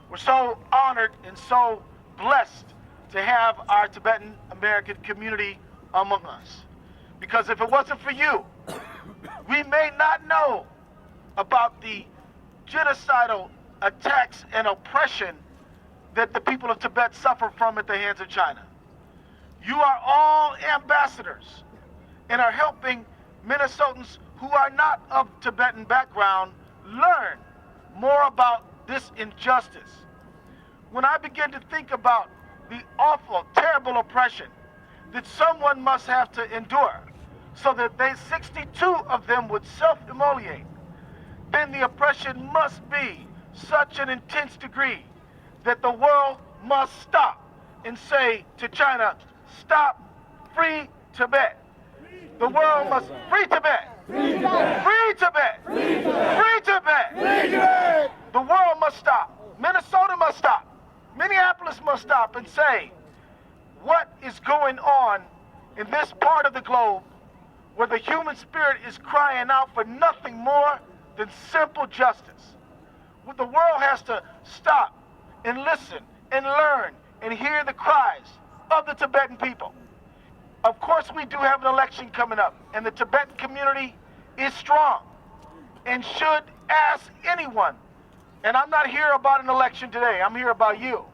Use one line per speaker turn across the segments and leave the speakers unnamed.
We're so honored and so blessed to have our Tibetan American community among us. Because if it wasn't for you, we may not know about the genocidal attacks and oppression that the people of Tibet suffer from at the hands of China. You are all ambassadors and are helping Minnesotans who are not of Tibetan background learn more about this injustice. When I begin to think about the awful, terrible oppression that someone must have to endure so that 62 of them would self-immolate, then the oppression must be such an intense degree that the world must stop and say to China, stop, free Tibet. The world must free Tibet. Free Tibet. Free Tibet. Free Tibet. Free Tibet. Free Tibet. The world must stop. Minnesota must stop. Minneapolis must stop and say, what is going on in this part of the globe where the human spirit is crying out for nothing more than simple justice? Well, the world has to stop and listen and learn and hear the cries of the Tibetan people. Of course, we do have an election coming up, and the Tibetan community is strong and should ask anyone. And I'm not here about an election today, I'm here about you.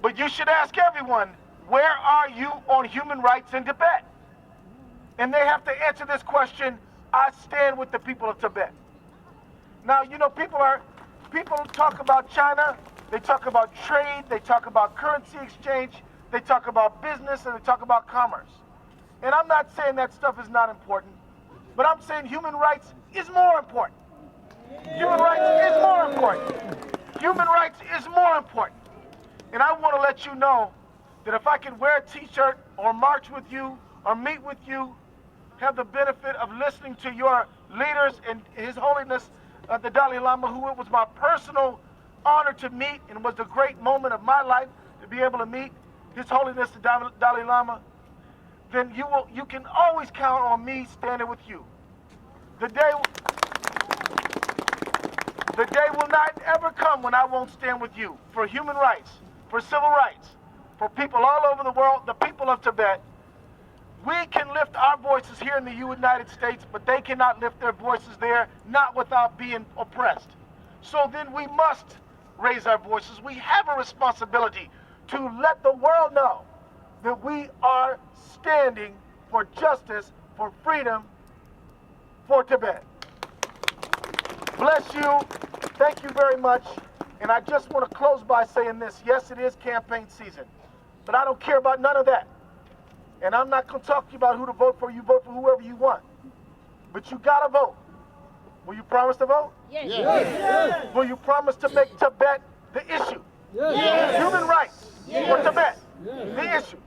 But you should ask everyone, where are you on human rights in Tibet? And they have to answer this question, I stand with the people of Tibet. Now, you know, people talk about China, they talk about trade, they talk about currency exchange, they talk about business, and they talk about commerce. And I'm not saying that stuff is not important, but I'm saying human rights is more important. Human rights is more important. Human rights is more important. And I want to let you know that if I can wear a t-shirt or march with you or meet with you, have the benefit of listening to your leaders and His Holiness the Dalai Lama, who it was my personal honor to meet and was the great moment of my life to be able to meet His Holiness the Dalai Lama, then you can always count on me standing with you. The day will not ever come when I won't stand with you for human rights, for civil rights, for people all over the world, the people of Tibet. We can lift our voices here in the United States, but they cannot lift their voices there, not without being oppressed. So then we must raise our voices. We have a responsibility to let the world know that we are standing for justice, for freedom, for Tibet. Bless you. Thank you very much. And I just want to close by saying this. Yes, it is campaign season, but I don't care about none of that. And I'm not going to talk to you about who to vote for. You vote for whoever you want. But you got to vote. Will you promise to vote?
Yes. Yes.
Will you promise to make Tibet the issue?
Yes.
Human rights for Tibet, the issue.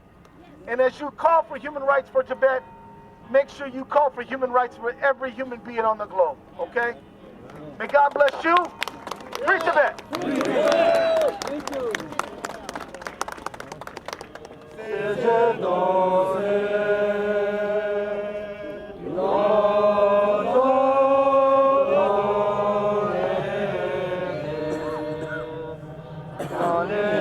And as you call for human rights for Tibet, make sure you call for human rights for every human being on the globe, okay? May God bless you. Free Tibet.
Thank you.
Hallelujah.